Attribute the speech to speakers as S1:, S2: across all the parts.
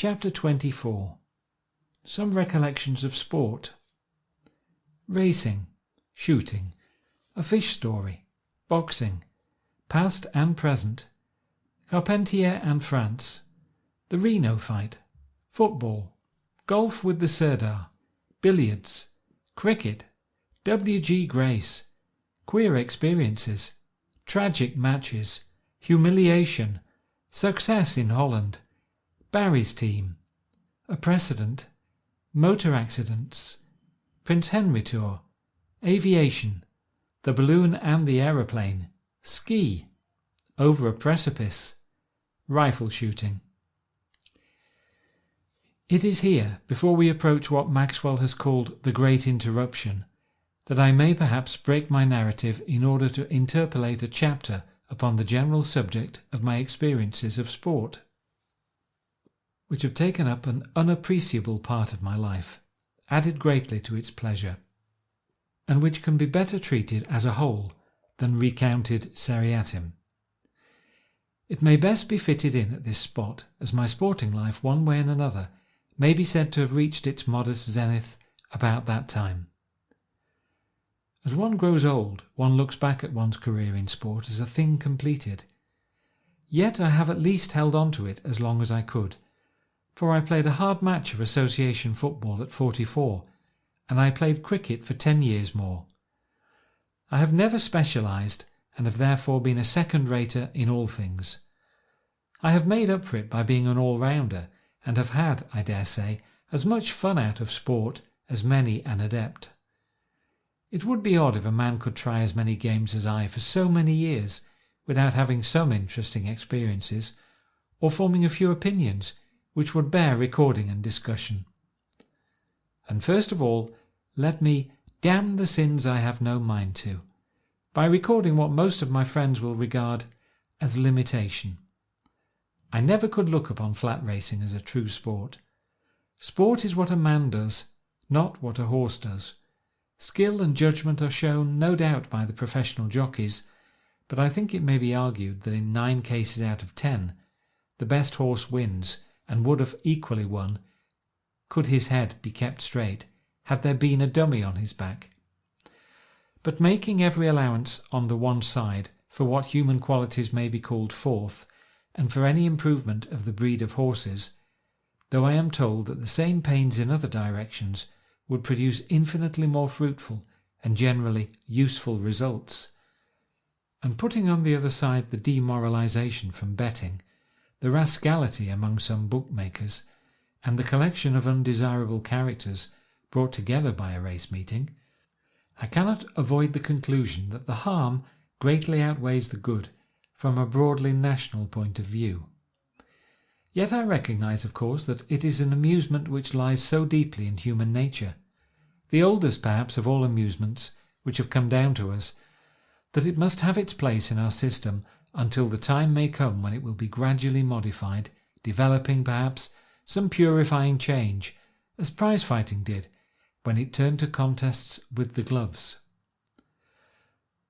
S1: Chapter 24. Some recollections of sport. Racing, shooting, a fish story, boxing, past and present, Carpentier and France, the Reno fight, football, golf with the Sirdar, billiards, cricket, W.G. Grace, queer experiences, tragic matches, humiliation, success in Holland, Barry's team, a precedent, motor accidents, Prince Henry tour, aviation, the balloon and the aeroplane, ski, over a precipice, rifle shooting. It is here, before we approach what Maxwell has called the Great Interruption, that I may perhaps break my narrative in order to interpolate a chapter upon the general subject of my experiences of sport, which have taken up an unappreciable part of my life, added greatly to its pleasure, and which can be better treated as a whole than recounted seriatim. It may best be fitted in at this spot, as my sporting life, one way and another, may be said to have reached its modest zenith about that time. As one grows old, one looks back at one's career in sport as a thing completed. Yet I have at least held on to it as long as I could, for I played a hard match of association football at 44, and I played cricket for 10 years more. I have never specialised, and have therefore been a second-rater in all things. I have made up for it by being an all-rounder, and have had, I dare say, as much fun out of sport as many an adept. It would be odd if a man could try as many games as I for so many years without having some interesting experiences, or forming a few opinions which would bear recording and discussion. And first of all, let me damn the sins I have no mind to, by recording what most of my friends will regard as limitation. I never could look upon flat racing as a true sport. Sport is what a man does, not what a horse does. Skill and judgment are shown, no doubt, by the professional jockeys, but I think it may be argued that in 9 cases out of 10, the best horse wins, and would have equally won, could his head be kept straight, had there been a dummy on his back. But making every allowance on the one side for what human qualities may be called forth, and for any improvement of the breed of horses, though I am told that the same pains in other directions would produce infinitely more fruitful and generally useful results, and putting on the other side the demoralization from betting, the rascality among some bookmakers, and the collection of undesirable characters brought together by a race meeting, I cannot avoid the conclusion that the harm greatly outweighs the good from a broadly national point of view. Yet I recognise, of course, that it is an amusement which lies so deeply in human nature, the oldest perhaps of all amusements which have come down to us, that it must have its place in our system until the time may come when it will be gradually modified, developing perhaps some purifying change, as prize fighting did when it turned to contests with the gloves.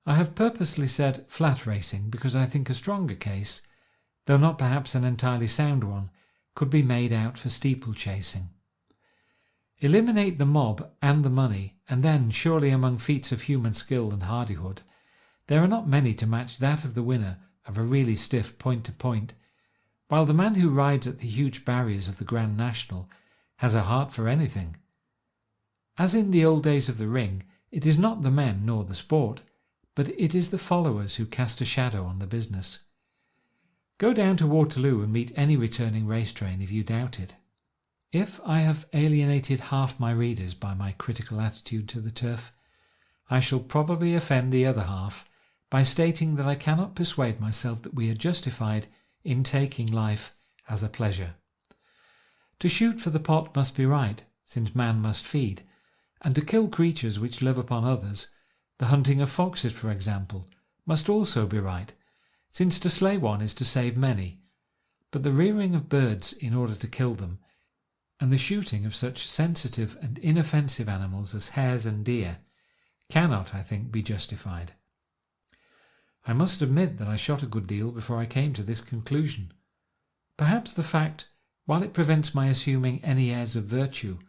S1: I have purposely said flat racing because I think a stronger case, though not perhaps an entirely sound one, could be made out for steeplechasing. Eliminate the mob and the money, and then, surely among feats of human skill and hardihood, there are not many to match that of the winner of a really stiff point-to-point, while the man who rides at the huge barriers of the Grand National has a heart for anything. As in the old days of the ring, it is not the men nor the sport, but it is the followers who cast a shadow on the business. Go down to Waterloo and meet any returning race train if you doubt it. If I have alienated half my readers by my critical attitude to the turf, I shall probably offend the other half by stating that I cannot persuade myself that we are justified in taking life as a pleasure. To shoot for the pot must be right, since man must feed, and to kill creatures which live upon others, the hunting of foxes, for example, must also be right, since to slay one is to save many, but the rearing of birds in order to kill them, and the shooting of such sensitive and inoffensive animals as hares and deer, cannot, I think, be justified. I must admit that I shot a good deal before I came to this conclusion. Perhaps the fact, while it prevents my assuming any airs of virtue,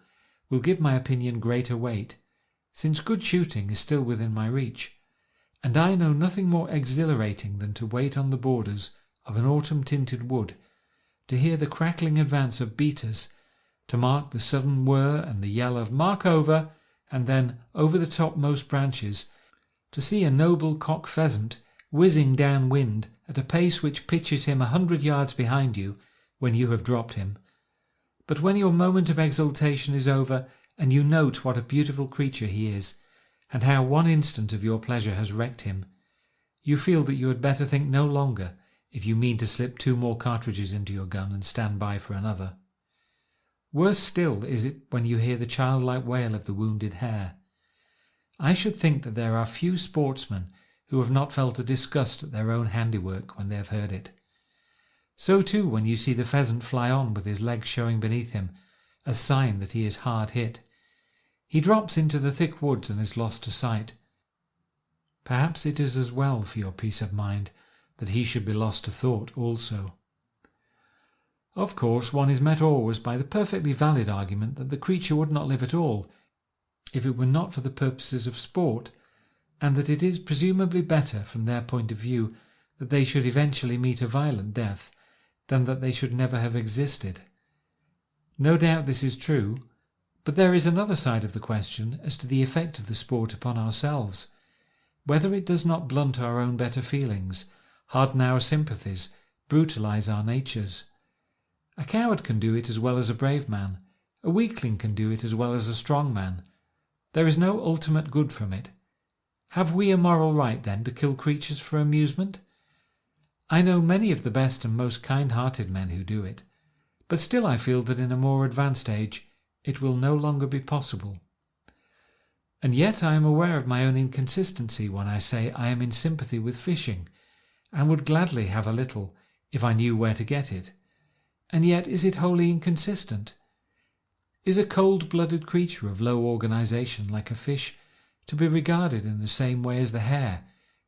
S1: will give my opinion greater weight, since good shooting is still within my reach, and I know nothing more exhilarating than to wait on the borders of an autumn-tinted wood, to hear the crackling advance of beaters, to mark the sudden whir and the yell of "Mark over," and then, over the topmost branches, to see a noble cock pheasant whizzing downwind at a pace which pitches him 100 yards behind you when you have dropped him. But when your moment of exultation is over, and you note what a beautiful creature he is, and how one instant of your pleasure has wrecked him, you feel that you had better think no longer if you mean to slip 2 more cartridges into your gun and stand by for another. Worse still is it when you hear the childlike wail of the wounded hare. I should think that there are few sportsmen who have not felt a disgust at their own handiwork when they have heard it. So too when you see the pheasant fly on with his legs showing beneath him, a sign that he is hard hit. He drops into the thick woods and is lost to sight. Perhaps it is as well for your peace of mind that he should be lost to thought also. Of course, one is met always by the perfectly valid argument that the creature would not live at all if it were not for the purposes of sport, and that it is presumably better from their point of view that they should eventually meet a violent death than that they should never have existed. No doubt this is true, but there is another side of the question as to the effect of the sport upon ourselves, whether it does not blunt our own better feelings, harden our sympathies, brutalise our natures. A coward can do it as well as a brave man. A weakling can do it as well as a strong man. There is no ultimate good from it. Have we a moral right, then, to kill creatures for amusement? I know many of the best and most kind-hearted men who do it, but still I feel that in a more advanced age it will no longer be possible. And yet I am aware of my own inconsistency when I say I am in sympathy with fishing, and would gladly have a little if I knew where to get it. And yet is it wholly inconsistent? Is a cold-blooded creature of low organisation like a fish to be regarded in the same way as the hare,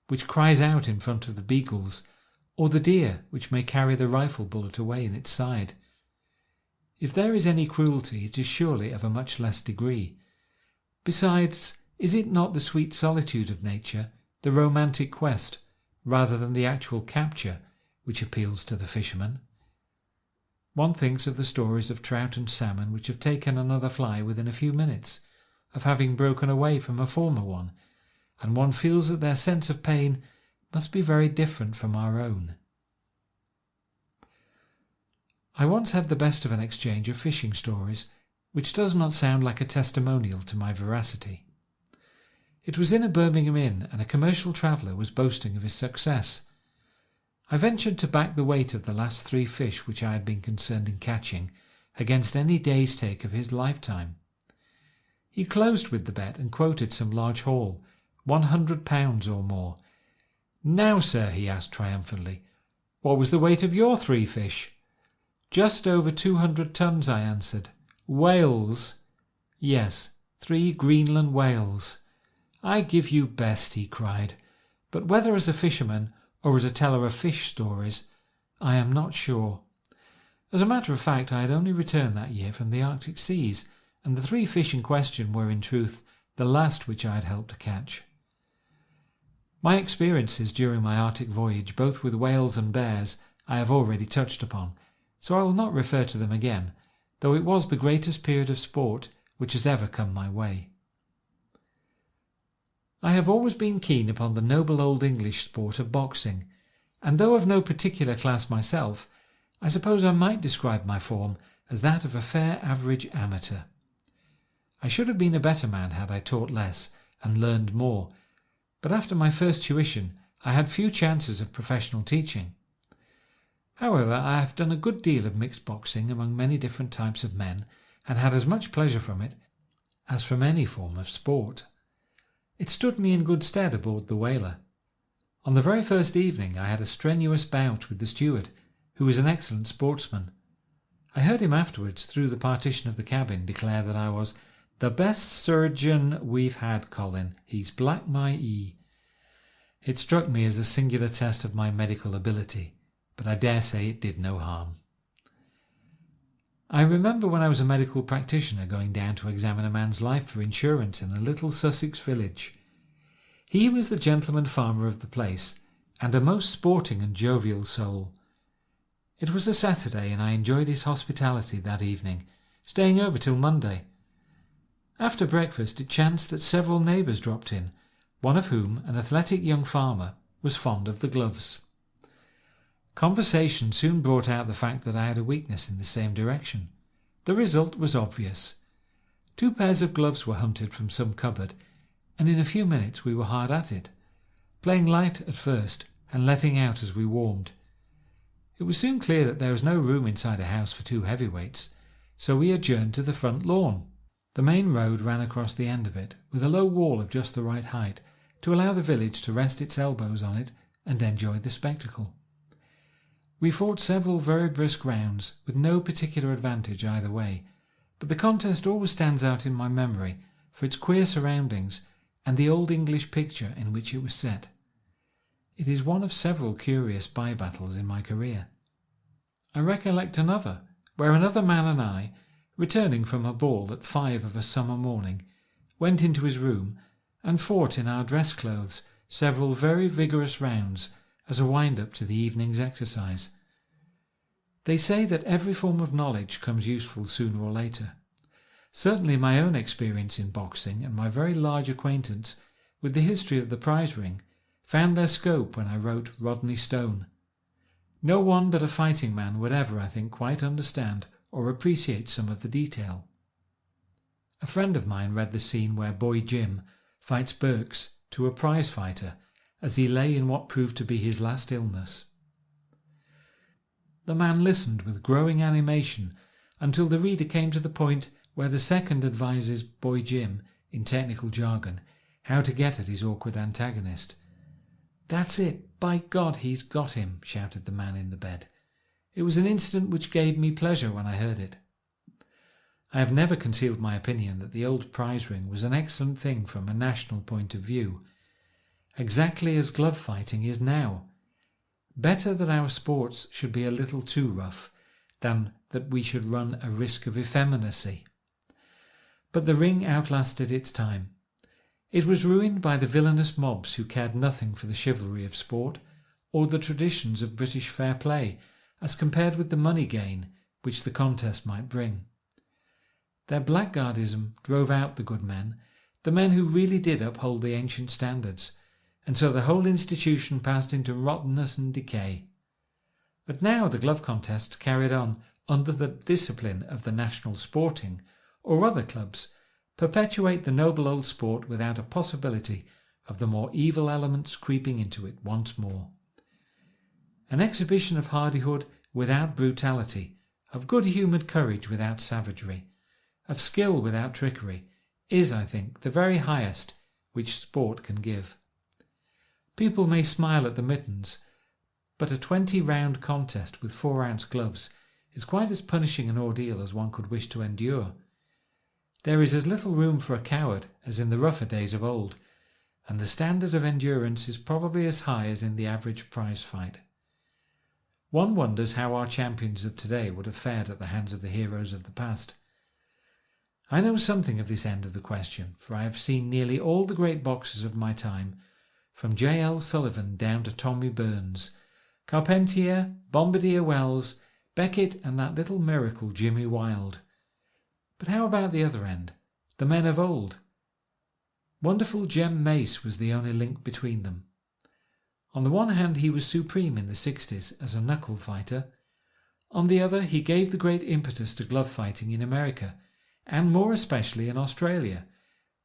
S1: which cries out in front of the beagles, or the deer, which may carry the rifle bullet away in its side? If there is any cruelty, it is surely of a much less degree. Besides, is it not the sweet solitude of nature, the romantic quest, rather than the actual capture, which appeals to the fisherman? One thinks of the stories of trout and salmon which have taken another fly within a few minutes of having broken away from a former one, and one feels that their sense of pain must be very different from our own. I once had the best of an exchange of fishing stories, which does not sound like a testimonial to my veracity. It was in a Birmingham inn, and a commercial traveller was boasting of his success. I ventured to back the weight of the last 3 fish which I had been concerned in catching against any day's take of his lifetime. He closed with the bet and quoted some large haul, £100 or more. "Now, sir," he asked triumphantly, "what was the weight of your 3 fish?" "Just over 200 tons, I answered. "Whales?" "Yes, 3 Greenland whales." "I give you best," he cried, "but whether as a fisherman or as a teller of fish stories, I am not sure." As a matter of fact, I had only returned that year from the Arctic seas, and the 3 fish in question were in truth the last which I had helped to catch. My experiences during my Arctic voyage, both with whales and bears, I have already touched upon, so I will not refer to them again, though it was the greatest period of sport which has ever come my way. I have always been keen upon the noble old English sport of boxing, and though of no particular class myself, I suppose I might describe my form as that of a fair average amateur. I should have been a better man had I taught less and learned more, but after my first tuition I had few chances of professional teaching. However, I have done a good deal of mixed boxing among many different types of men, and had as much pleasure from it as from any form of sport. It stood me in good stead aboard the whaler. On the very first evening I had a strenuous bout with the steward, who was an excellent sportsman. I heard him afterwards, through the partition of the cabin, declare that I was "the best surgeon we've had, Colin. He's black my ee." It struck me as a singular test of my medical ability, but I dare say it did no harm. I remember when I was a medical practitioner going down to examine a man's life for insurance in a little Sussex village. He was the gentleman farmer of the place, and a most sporting and jovial soul. It was a Saturday, and I enjoyed his hospitality that evening, staying over till Monday. After breakfast it chanced that several neighbours dropped in, one of whom, an athletic young farmer, was fond of the gloves. Conversation soon brought out the fact that I had a weakness in the same direction. The result was obvious. 2 pairs of gloves were hunted from some cupboard, and in a few minutes we were hard at it, playing light at first and letting out as we warmed. It was soon clear that there was no room inside a house for 2 heavyweights, so we adjourned to the front lawn. The main road ran across the end of it, with a low wall of just the right height to allow the village to rest its elbows on it and enjoy the spectacle. We fought several very brisk rounds, with no particular advantage either way, but the contest always stands out in my memory for its queer surroundings and the old English picture in which it was set. It is one of several curious by-battles in my career. I recollect another, where another man and I, returning from a ball at 5 of a summer morning, went into his room and fought in our dress clothes several very vigorous rounds as a wind-up to the evening's exercise. They say that every form of knowledge comes useful sooner or later. Certainly my own experience in boxing and my very large acquaintance with the history of the prize ring found their scope when I wrote Rodney Stone. No one but a fighting man would ever, I think, quite understand or appreciate some of the detail. A friend of mine read the scene where Boy Jim fights Burks to a prize fighter as he lay in what proved to be his last illness. The man listened with growing animation until the reader came to the point where the second advises Boy Jim, in technical jargon, how to get at his awkward antagonist. "That's it, by God, he's got him," shouted the man in the bed. It was an incident which gave me pleasure when I heard it. I have never concealed my opinion that the old prize ring was an excellent thing from a national point of view, exactly as glove fighting is now. Better that our sports should be a little too rough than that we should run a risk of effeminacy. But the ring outlasted its time. It was ruined by the villainous mobs who cared nothing for the chivalry of sport or the traditions of British fair play as compared with the money gain which the contest might bring. Their blackguardism drove out the good men, the men who really did uphold the ancient standards, and so the whole institution passed into rottenness and decay. But now the glove contests carried on under the discipline of the national sporting or other clubs perpetuate the noble old sport without a possibility of the more evil elements creeping into it once more. An exhibition of hardihood without brutality, of good-humoured courage without savagery, of skill without trickery, is, I think, the very highest which sport can give. People may smile at the mittens, but a 20-round contest with 4-ounce gloves is quite as punishing an ordeal as one could wish to endure. There is as little room for a coward as in the rougher days of old, and the standard of endurance is probably as high as in the average prize fight. One wonders how our champions of today would have fared at the hands of the heroes of the past. I know something of this end of the question, for I have seen nearly all the great boxers of my time, from J. L. Sullivan down to Tommy Burns, Carpentier, Bombardier Wells, Beckett and that little miracle Jimmy Wilde. But how about the other end, the men of old? Wonderful Jem Mace was the only link between them. On the one hand he was supreme in the 60s as a knuckle fighter. On the other he gave the great impetus to glove fighting in America, and more especially in Australia,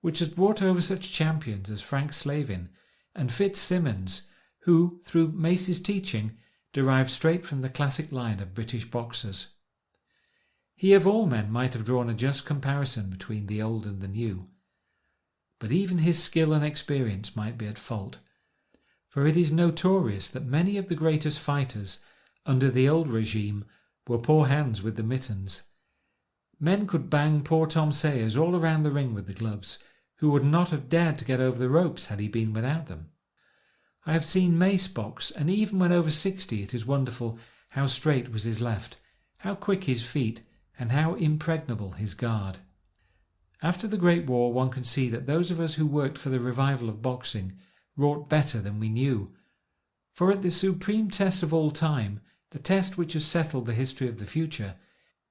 S1: which has brought over such champions as Frank Slavin and Fitzsimmons, who, through Mace's teaching, derived straight from the classic line of British boxers. He of all men might have drawn a just comparison between the old and the new. But even his skill and experience might be at fault, for it is notorious that many of the greatest fighters under the old regime were poor hands with the mittens. Men could bang poor Tom Sayers all around the ring with the gloves, who would not have dared to get over the ropes had he been without them. I have seen Mace box, and even when over 60 it is wonderful how straight was his left, how quick his feet, and how impregnable his guard. After the Great War, one can see that those of us who worked for the revival of boxing wrought better than we knew. For at the supreme test of all time, the test which has settled the history of the future,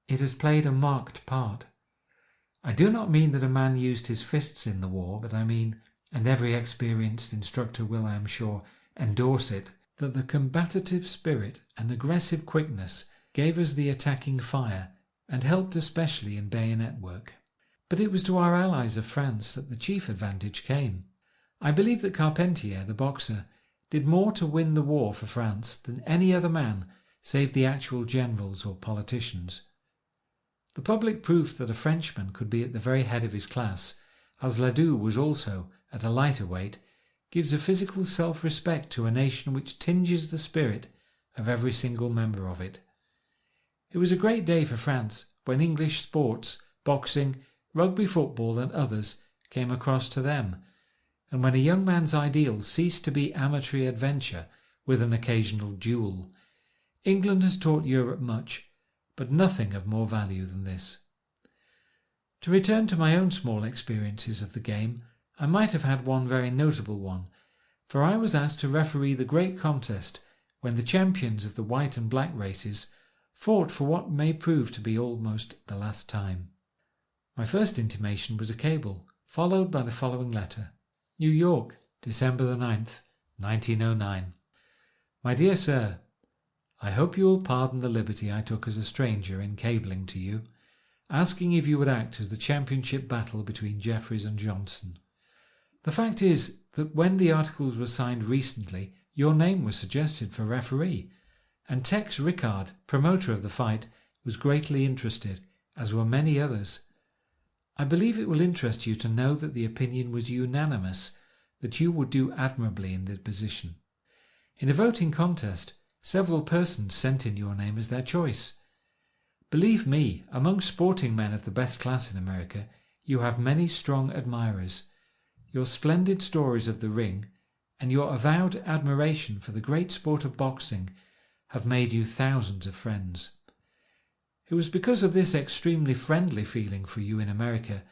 S1: it has played a marked part. I do not mean that a man used his fists in the war, but I mean, and every experienced instructor will, I am sure, endorse it, that the combative spirit and aggressive quickness gave us the attacking fire and helped especially in bayonet work. But it was to our allies of France that the chief advantage came. I believe that Carpentier, the boxer, did more to win the war for France than any other man save the actual generals or politicians. The public proof that a Frenchman could be at the very head of his class, as Ladoux was also at a lighter weight, gives a physical self-respect to a nation which tinges the spirit of every single member of it. It was a great day for France when English sports, boxing, rugby football and others came across to them, and when a young man's ideal ceased to be amatory adventure with an occasional duel. England has taught Europe much, but nothing of more value than this. To return to my own small experiences of the game, I might have had one very notable one, for I was asked to referee the great contest when the champions of the white and black races fought for what may prove to be almost the last time. My first intimation was a cable, followed by the following letter. New York, December the 9th, 1909. My dear Sir, I hope you will pardon the liberty I took as a stranger in cabling to you, asking if you would act as the championship battle between Jeffries and Johnson. The fact is that when the articles were signed recently, your name was suggested for referee, and Tex Rickard, promoter of the fight, was greatly interested, as were many others. I believe it will interest you to know that the opinion was unanimous that you would do admirably in this position. In a voting contest, several persons sent in your name as their choice. Believe me, among sporting men of the best class in America, you have many strong admirers. Your splendid stories of the ring and your avowed admiration for the great sport of boxing have made you thousands of friends. It was because of this extremely friendly feeling for you in America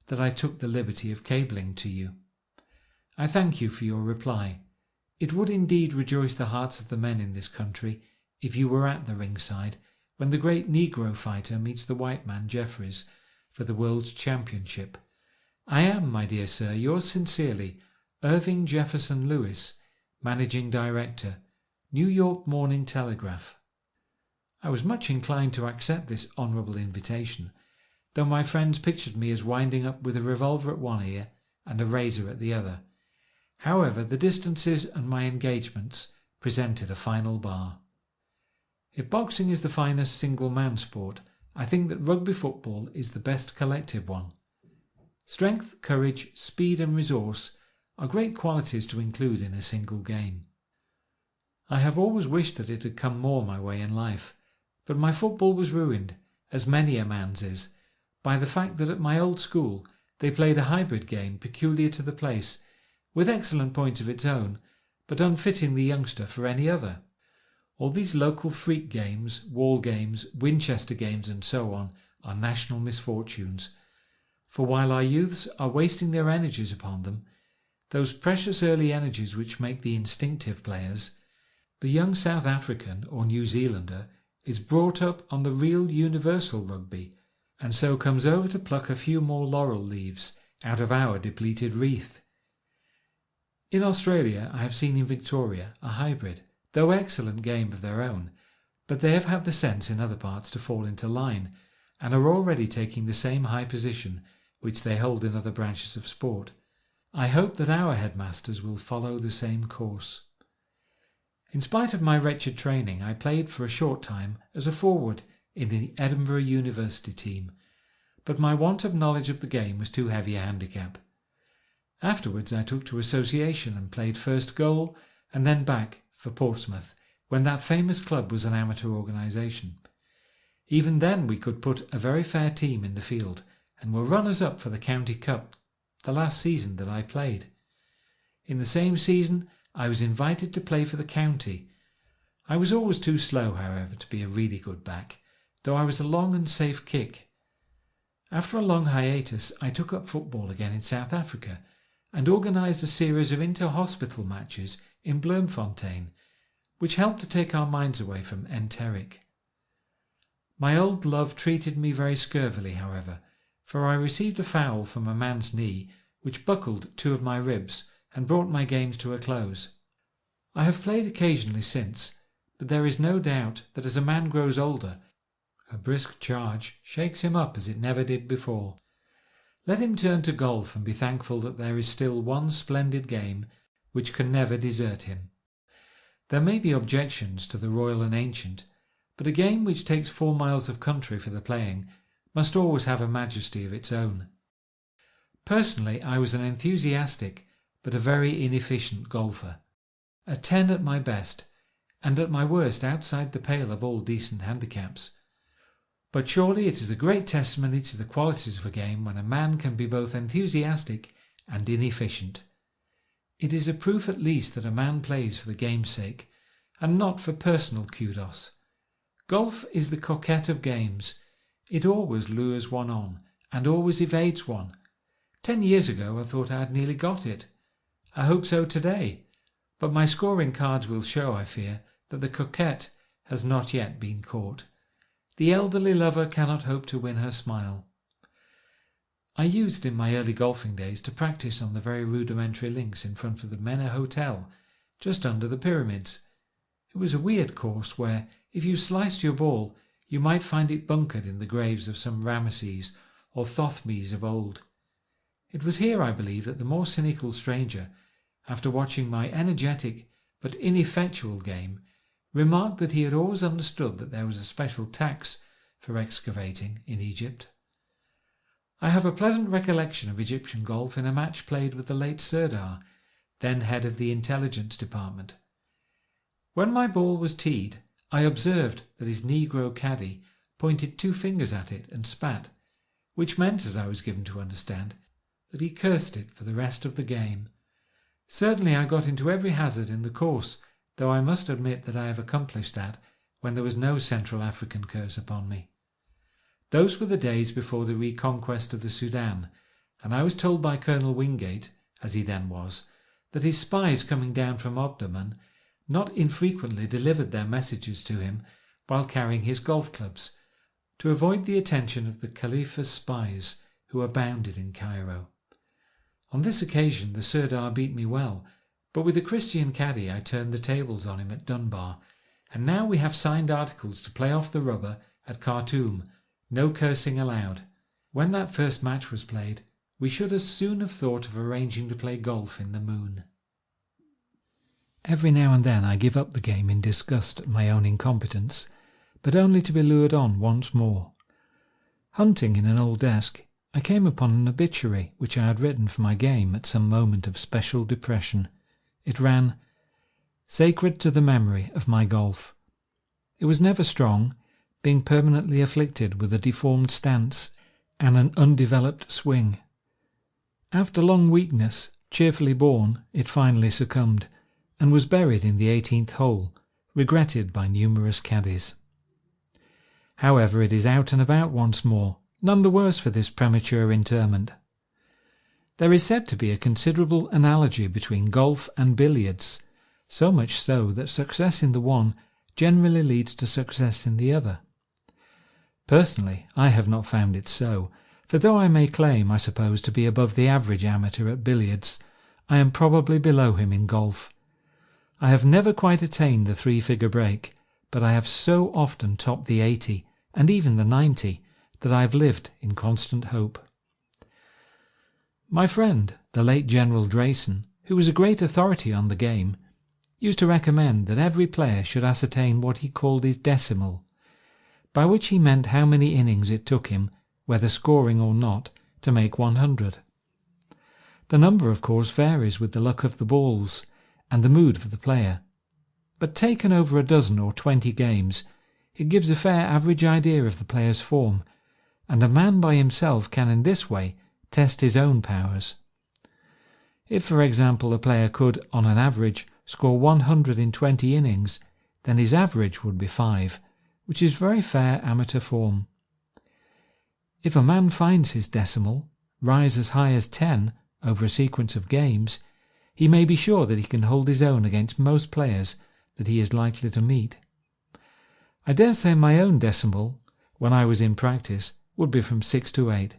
S1: that I took the liberty of cabling to you. I thank you for your reply. It would indeed rejoice the hearts of the men in this country if you were at the ringside when the great Negro fighter meets the white man Jeffries for the World's Championship. I am, my dear sir, yours sincerely, Irving Jefferson Lewis, Managing Director, New York Morning Telegraph. I was much inclined to accept this honourable invitation, though my friends pictured me as winding up with a revolver at one ear and a razor at the other. However, the distances and my engagements presented a final bar. If boxing is the finest single-man sport, I think that rugby football is the best collective one. Strength, courage, speed and resource are great qualities to include in a single game. I have always wished that it had come more my way in life, but my football was ruined, as many a man's is, by the fact that at my old school they played a hybrid game peculiar to the place, with excellent points of its own, but unfitting the youngster for any other. All these local freak games, wall games, Winchester games and so on are national misfortunes, for while our youths are wasting their energies upon them, those precious early energies which make the instinctive players, the young South African or New Zealander is brought up on the real universal rugby, and so comes over to pluck a few more laurel leaves out of our depleted wreath. In Australia I have seen in Victoria a hybrid, though excellent game of their own, but they have had the sense in other parts to fall into line, and are already taking the same high position which they hold in other branches of sport. I hope that our headmasters will follow the same course. In spite of my wretched training, I played for a short time as a forward in the Edinburgh University team, but my want of knowledge of the game was too heavy a handicap. Afterwards I took to association and played first goal and then back for Portsmouth, when that famous club was an amateur organisation. Even then we could put a very fair team in the field, and were runners-up for the County Cup the last season that I played. In the same season I was invited to play for the county. I was always too slow, however, to be a really good back, though I was a long and safe kick. After a long hiatus, I took up football again in South Africa and organised a series of inter-hospital matches in Bloemfontein, which helped to take our minds away from enteric. My old love treated me very scurvily, however, for I received a foul from a man's knee which buckled 2 of my ribs and brought my games to a close. I have played occasionally since, but there is no doubt that as a man grows older, a brisk charge shakes him up as it never did before. Let him turn to golf and be thankful that there is still one splendid game which can never desert him. There may be objections to the Royal and Ancient, but a game which takes 4 miles of country for the playing must always have a majesty of its own. Personally, I was an enthusiastic but a very inefficient golfer, a 10 at my best, and at my worst outside the pale of all decent handicaps. But surely it is a great testimony to the qualities of a game when a man can be both enthusiastic and inefficient. It is a proof at least that a man plays for the game's sake, and not for personal kudos. Golf is the coquette of games. It always lures one on, and always evades one. 10 years ago I thought I had nearly got it. I hope so today, but my scoring cards will show, I fear, that the coquette has not yet been caught. The elderly lover cannot hope to win her smile. I used in my early golfing days to practice on the very rudimentary links in front of the Mena Hotel, just under the pyramids. It was a weird course where, if you sliced your ball, you might find it bunkered in the graves of some Ramesses or Thothmes of old. It was here, I believe, that the more cynical stranger, after watching my energetic but ineffectual game, remarked that he had always understood that there was a special tax for excavating in Egypt. I have a pleasant recollection of Egyptian golf in a match played with the late Sirdar, then head of the intelligence department. When my ball was teed, I observed that his negro caddy pointed 2 fingers at it and spat, which meant, as I was given to understand, that he cursed it for the rest of the game. Certainly I got into every hazard in the course, though I must admit that I have accomplished that when there was no Central African curse upon me. Those were the days before the reconquest of the Sudan, and I was told by Colonel Wingate, as he then was, that his spies coming down from Omdurman not infrequently delivered their messages to him while carrying his golf clubs, to avoid the attention of the Khalifa's spies who abounded in Cairo. On this occasion the Sirdar beat me well, but with a Christian caddy I turned the tables on him at Dunbar, and now we have signed articles to play off the rubber at Khartoum, no cursing allowed. When that first match was played, we should as soon have thought of arranging to play golf in the moon. Every now and then I give up the game in disgust at my own incompetence, but only to be lured on once more. Hunting in an old desk, I came upon an obituary which I had written for my game at some moment of special depression. It ran, "Sacred to the memory of my golf." It was never strong, being permanently afflicted with a deformed stance and an undeveloped swing. After long weakness, cheerfully borne, it finally succumbed, and was buried in the 18th hole, regretted by numerous caddies. However, it is out and about once more, none the worse for this premature interment. There is said to be a considerable analogy between golf and billiards, so much so that success in the one generally leads to success in the other. Personally, I have not found it so, for though I may claim, I suppose, to be above the average amateur at billiards, I am probably below him in golf. I have never quite attained the 3-figure break, but I have so often topped the 80 and even the 90 that I have lived in constant hope. My friend, the late General Drayson, who was a great authority on the game, used to recommend that every player should ascertain what he called his decimal, by which he meant how many innings it took him, whether scoring or not, to make 100. The number, of course, varies with the luck of the balls and the mood of the player, but taken over a dozen or 20 games, it gives a fair average idea of the player's form, and a man by himself can in this way test his own powers. If, for example, a player could, on an average, score 100 in 20 innings, then his average would be 5, which is very fair amateur form. If a man finds his decimal rise as high as 10 over a sequence of games, he may be sure that he can hold his own against most players that he is likely to meet. I dare say my own decimal, when I was in practice, would be from 6 to 8.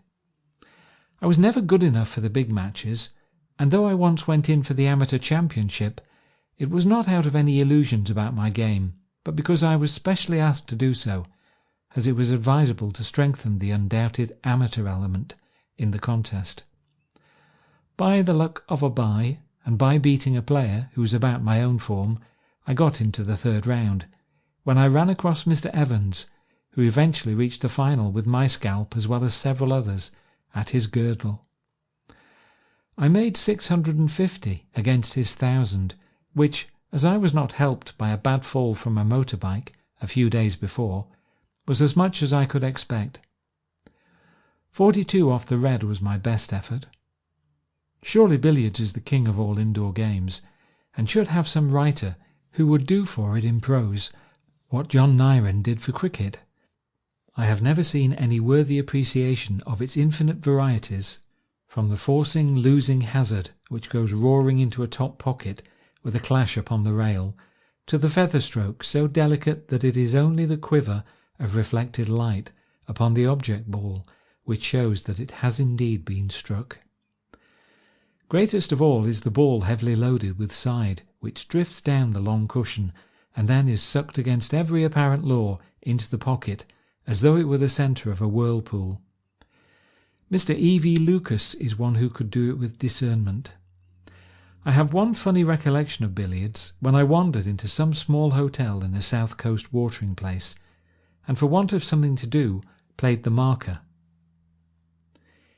S1: I was never good enough for the big matches, and though I once went in for the amateur championship, it was not out of any illusions about my game, but because I was specially asked to do so, as it was advisable to strengthen the undoubted amateur element in the contest. By the luck of a bye, and by beating a player who was about my own form, I got into the third round, when I ran across Mr. Evans, who eventually reached the final with my scalp as well as several others at his girdle. I made 650 against his 1,000, which, as I was not helped by a bad fall from a motorbike a few days before, was as much as I could expect. 42 off the red was my best effort. Surely billiards is the king of all indoor games, and should have some writer who would do for it in prose what John Nyren did for cricket. I have never seen any worthy appreciation of its infinite varieties, from the forcing losing hazard which goes roaring into a top pocket with a clash upon the rail, to the feather stroke so delicate that it is only the quiver of reflected light upon the object ball which shows that it has indeed been struck. Greatest of all is the ball heavily loaded with side, which drifts down the long cushion and then is sucked against every apparent law into the pocket as though it were the centre of a whirlpool. Mr. E.V. Lucas is one who could do it with discernment. I have one funny recollection of billiards when I wandered into some small hotel in a south coast watering place, and for want of something to do, played the marker.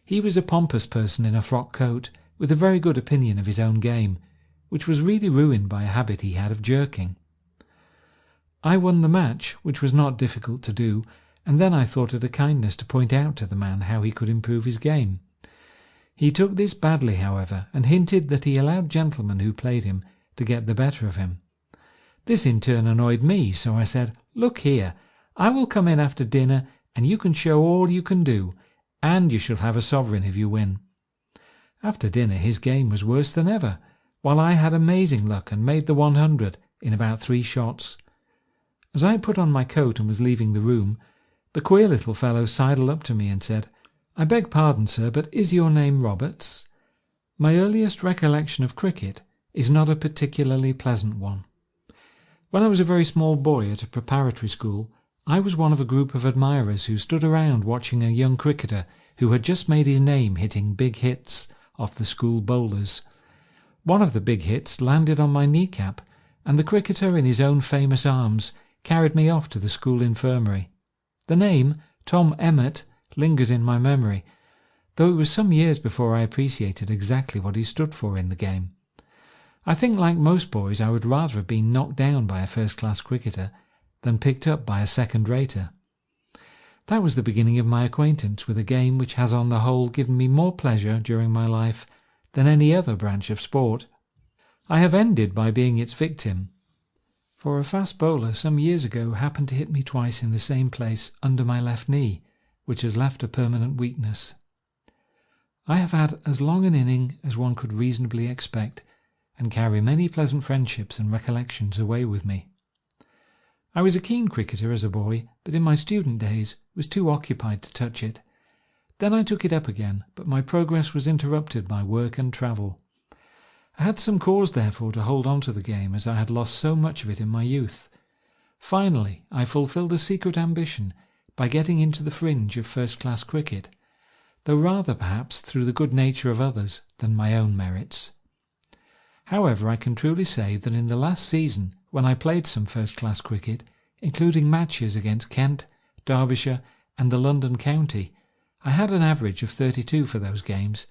S1: He was a pompous person in a frock coat, with a very good opinion of his own game, which was really ruined by a habit he had of jerking. I won the match, which was not difficult to do, and then I thought it a kindness to point out to the man how he could improve his game. He took this badly, however, and hinted that he allowed gentlemen who played him to get the better of him. This in turn annoyed me, so I said, "Look here, I will come in after dinner, and you can show all you can do, and you shall have a sovereign if you win." After dinner his game was worse than ever, while I had amazing luck and made the 100 in about 3 shots. As I put on my coat and was leaving the room, the queer little fellow sidled up to me and said, "I beg pardon, sir, but is your name Roberts?" My earliest recollection of cricket is not a particularly pleasant one. When I was a very small boy at a preparatory school, I was one of a group of admirers who stood around watching a young cricketer who had just made his name hitting big hits off the school bowlers. One of the big hits landed on my kneecap, and the cricketer in his own famous arms carried me off to the school infirmary. The name, Tom Emmett, lingers in my memory, though it was some years before I appreciated exactly what he stood for in the game. I think, like most boys, I would rather have been knocked down by a first-class cricketer than picked up by a second-rater. That was the beginning of my acquaintance with a game which has on the whole given me more pleasure during my life than any other branch of sport. I have ended by being its victim, for a fast bowler some years ago happened to hit me twice in the same place under my left knee, which has left a permanent weakness. I have had as long an inning as one could reasonably expect, and carry many pleasant friendships and recollections away with me. I was a keen cricketer as a boy, but in my student days was too occupied to touch it. Then I took it up again, but my progress was interrupted by work and travel. I had some cause, therefore, to hold on to the game, as I had lost so much of it in my youth. Finally, I fulfilled a secret ambition by getting into the fringe of first-class cricket, though rather perhaps through the good nature of others than my own merits. However, I can truly say that in the last season, when I played some first-class cricket, including matches against Kent, Derbyshire and the London County, I had an average of 32 for those games,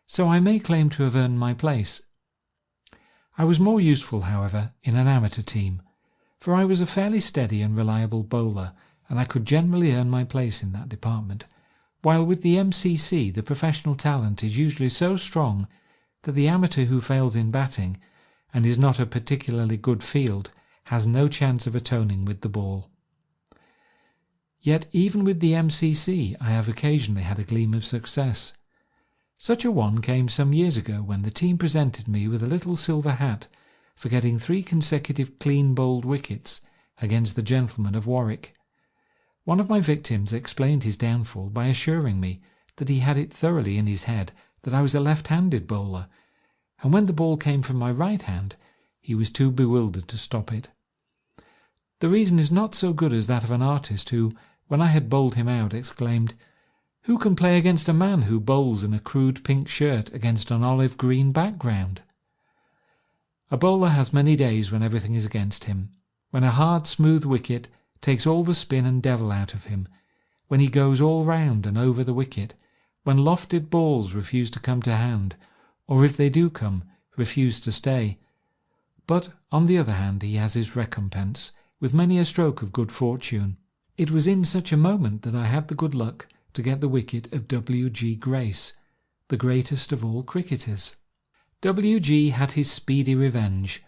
S1: so I may claim to have earned my place. I was more useful, however, in an amateur team, for I was a fairly steady and reliable bowler, and I could generally earn my place in that department, while with the MCC the professional talent is usually so strong that the amateur who fails in batting, and is not a particularly good field, has no chance of atoning with the ball. Yet even with the MCC I have occasionally had a gleam of success. Such a one came some years ago when the team presented me with a little silver hat for getting 3 consecutive clean bowled wickets against the gentlemen of Warwick. One of my victims explained his downfall by assuring me that he had it thoroughly in his head that I was a left-handed bowler, and when the ball came from my right hand, he was too bewildered to stop it. The reason is not so good as that of an artist who, when I had bowled him out, exclaimed, "Who can play against a man who bowls in a crude pink shirt against an olive green background?" A bowler has many days when everything is against him, when a hard, smooth wicket takes all the spin and devil out of him, when he goes all round and over the wicket, when lofted balls refuse to come to hand, or if they do come, refuse to stay. But, on the other hand, he has his recompense, with many a stroke of good fortune. It was in such a moment that I had the good luck to get the wicket of W.G. Grace, the greatest of all cricketers. W.G. had his speedy revenge.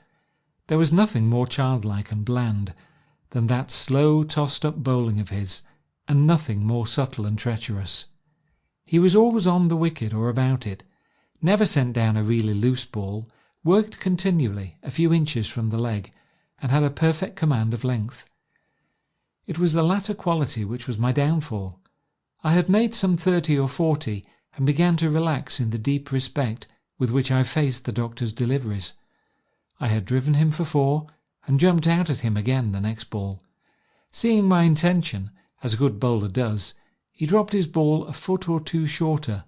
S1: There was nothing more childlike and bland than that slow tossed-up bowling of his, and nothing more subtle and treacherous. He was always on the wicket or about it, never sent down a really loose ball, worked continually a few inches from the leg, and had a perfect command of length. It was the latter quality which was my downfall. I had made some 30 or 40 and began to relax in the deep respect with which I faced the doctor's deliveries. I had driven him for 4 and jumped out at him again the next ball. Seeing my intention, as a good bowler does, he dropped his ball a foot or 2 shorter.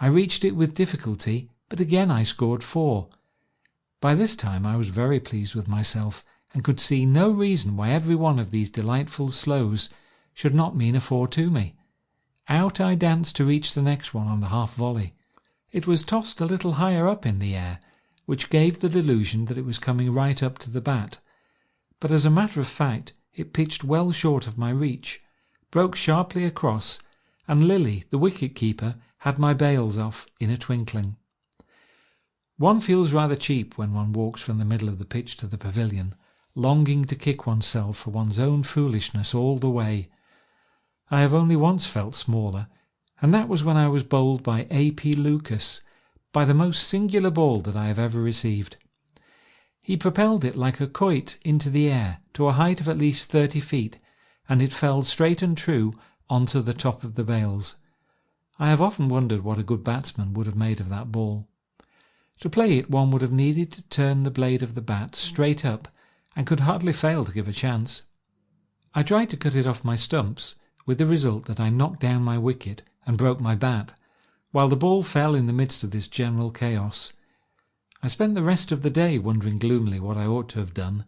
S1: I reached it with difficulty, but again I scored 4. By this time I was very pleased with myself, and could see no reason why every one of these delightful slows should not mean a 4 to me. Out I danced to reach the next one on the half-volley. It was tossed a little higher up in the air, which gave the delusion that it was coming right up to the bat, but as a matter of fact it pitched well short of my reach, broke sharply across, and Lilly, the wicket-keeper, had my bails off in a twinkling. One feels rather cheap when one walks from the middle of the pitch to the pavilion, longing to kick oneself for one's own foolishness all the way. I have only once felt smaller, and that was when I was bowled by A.P. Lucas, by the most singular ball that I have ever received. He propelled it like a quoit into the air to a height of at least 30 feet, and it fell straight and true onto the top of the bails. I have often wondered what a good batsman would have made of that ball. To play it one would have needed to turn the blade of the bat straight up, and could hardly fail to give a chance. I tried to cut it off my stumps, with the result that I knocked down my wicket and broke my bat, while the ball fell in the midst of this general chaos. I spent the rest of the day wondering gloomily what I ought to have done,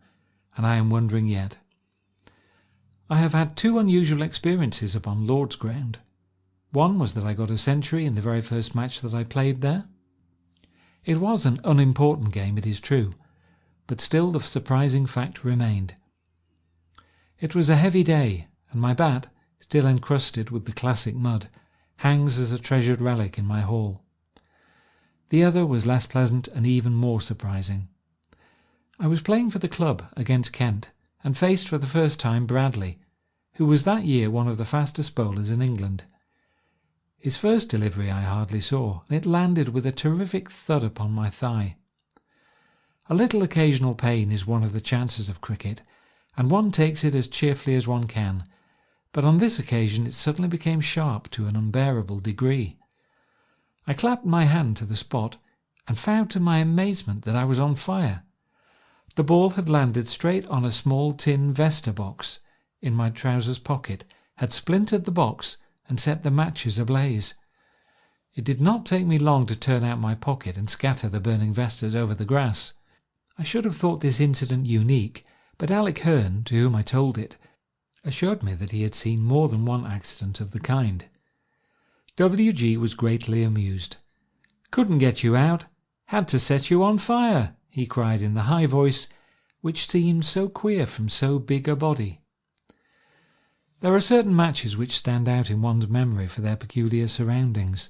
S1: and I am wondering yet. I have had 2 unusual experiences upon Lord's ground. One was that I got a century in the very first match that I played there. It was an unimportant game, it is true, but still the surprising fact remained. It was a heavy day, and my bat, still encrusted with the classic mud, hangs as a treasured relic in my hall. The other was less pleasant and even more surprising. I was playing for the club against Kent, and faced for the first time Bradley, who was that year one of the fastest bowlers in England. His first delivery I hardly saw, and it landed with a terrific thud upon my thigh. A little occasional pain is one of the chances of cricket, and one takes it as cheerfully as one can, but on this occasion it suddenly became sharp to an unbearable degree. I clapped my hand to the spot, and found to my amazement that I was on fire. The ball had landed straight on a small tin Vesta box in my trousers pocket, had splintered the box, and set the matches ablaze. It did not take me long to turn out my pocket and scatter the burning vestas over the grass. I should have thought this incident unique, but Alec Hearn, to whom I told it, assured me that he had seen more than one accident of the kind. W.G. was greatly amused. "Couldn't get you out. Had to set you on fire," he cried in the high voice which seemed so queer from so big a body. There are certain matches which stand out in one's memory for their peculiar surroundings.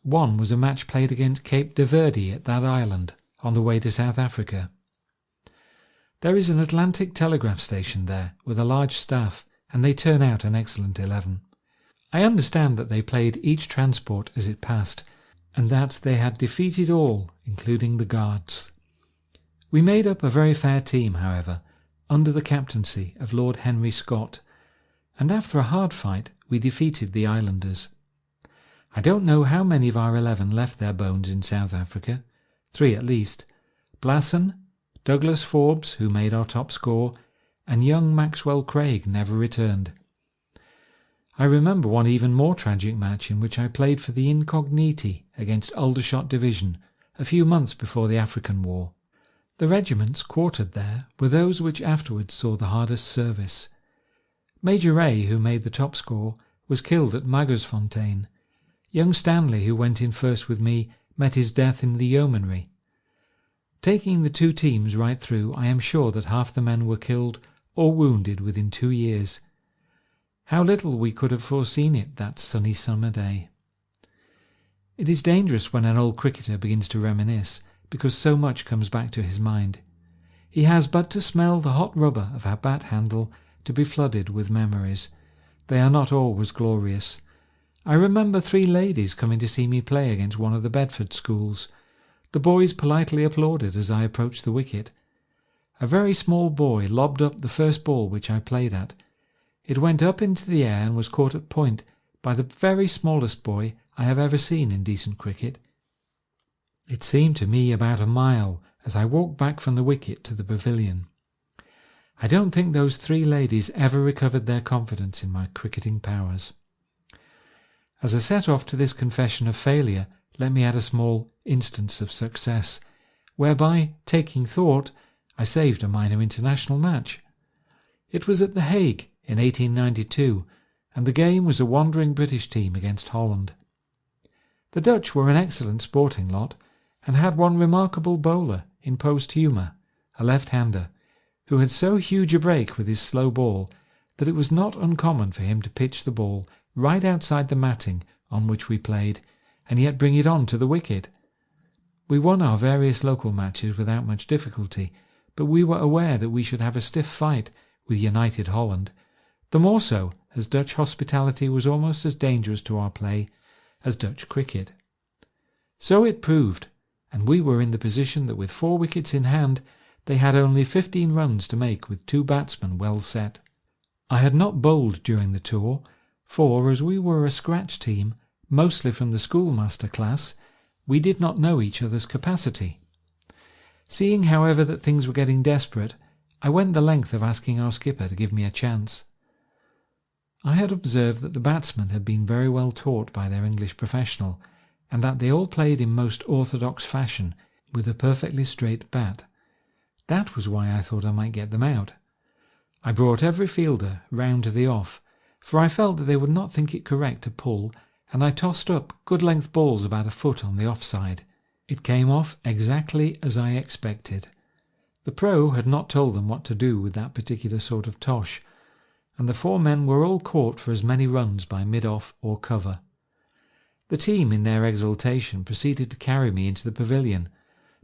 S1: One was a match played against Cape de Verde at that island, on the way to South Africa. There is an Atlantic telegraph station there, with a large staff, and they turn out an excellent 11. I understand that they played each transport as it passed, and that they had defeated all, including the guards. We made up a very fair team, however, under the captaincy of Lord Henry Scott, and after a hard fight we defeated the islanders. I don't know how many of our 11 left their bones in South Africa, 3 at least: Blasson, Douglas Forbes, who made our top score, and young Maxwell Craig never returned. I remember one even more tragic match in which I played for the Incogniti against Aldershot Division a few months before the African War. The regiments quartered there were those which afterwards saw the hardest service. Major Ray, who made the top score, was killed at Magersfontein. Young Stanley, who went in first with me, met his death in the Yeomanry. Taking the two teams right through, I am sure that half the men were killed or wounded within 2 years. How little we could have foreseen it that sunny summer day. It is dangerous when an old cricketer begins to reminisce, because so much comes back to his mind. He has but to smell the hot rubber of a bat handle to be flooded with memories. They are not always glorious. I remember 3 ladies coming to see me play against one of the Bedford schools. The boys politely applauded as I approached the wicket. A very small boy lobbed up the first ball which I played at. It went up into the air and was caught at point by the very smallest boy I have ever seen in decent cricket. It seemed to me about a mile as I walked back from the wicket to the pavilion. I don't think those 3 ladies ever recovered their confidence in my cricketing powers. As a set-off to this confession of failure, let me add a small instance of success, whereby, taking thought, I saved a minor international match. It was at The Hague in 1892, and the game was a wandering British team against Holland. The Dutch were an excellent sporting lot, and had one remarkable bowler in Posthumer, a left-hander, who had so huge a break with his slow ball that it was not uncommon for him to pitch the ball right outside the matting on which we played, and yet bring it on to the wicket. We won our various local matches without much difficulty, but we were aware that we should have a stiff fight with United Holland, the more so as Dutch hospitality was almost as dangerous to our play as Dutch cricket. So it proved, and we were in the position that with 4 wickets in hand they had only 15 runs to make with 2 batsmen well set. I had not bowled during the tour, for as we were a scratch team, mostly from the schoolmaster class, we did not know each other's capacity. Seeing, however, that things were getting desperate, I went the length of asking our skipper to give me a chance. I had observed that the batsmen had been very well taught by their English professional, and that they all played in most orthodox fashion with a perfectly straight bat. That was why I thought I might get them out. I brought every fielder round to the off, for I felt that they would not think it correct to pull, and I tossed up good-length balls about a foot on the offside. It came off exactly as I expected. The pro had not told them what to do with that particular sort of tosh, and the 4 men were all caught for as many runs by mid-off or cover. The team, in their exultation, proceeded to carry me into the pavilion,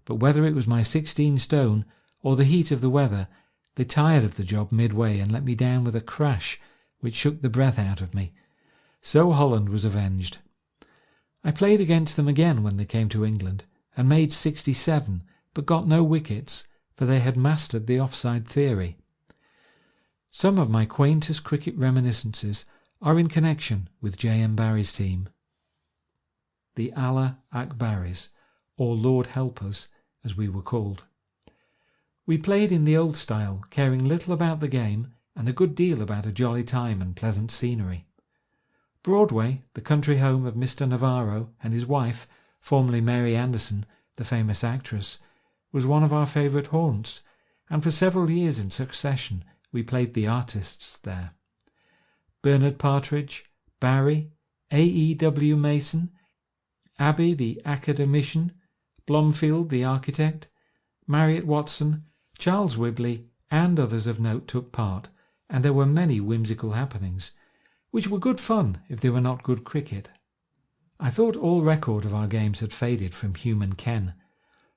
S1: but whether it was my 16 stone or the heat of the weather, they tired of the job midway and let me down with a crash which shook the breath out of me. So Holland was avenged. I played against them again when they came to England, and made 67, but got no wickets, for they had mastered the offside theory. Some of my quaintest cricket reminiscences are in connection with J.M. Barry's team. The Allah Akbaris, or Lord Helpers, as we were called. We played in the old style, caring little about the game and a good deal about a jolly time and pleasant scenery. Broadway, the country home of Mr. Navarro and his wife, formerly Mary Anderson, the famous actress, was one of our favourite haunts, and for several years in succession we played the artists there. Bernard Partridge, Barry, A.E.W. Mason, Abbey the academician, Blomfield the architect, Marriott Watson, Charles Whibley, and others of note took part, and there were many whimsical happenings, which were good fun if they were not good cricket. I thought all record of our games had faded from human ken,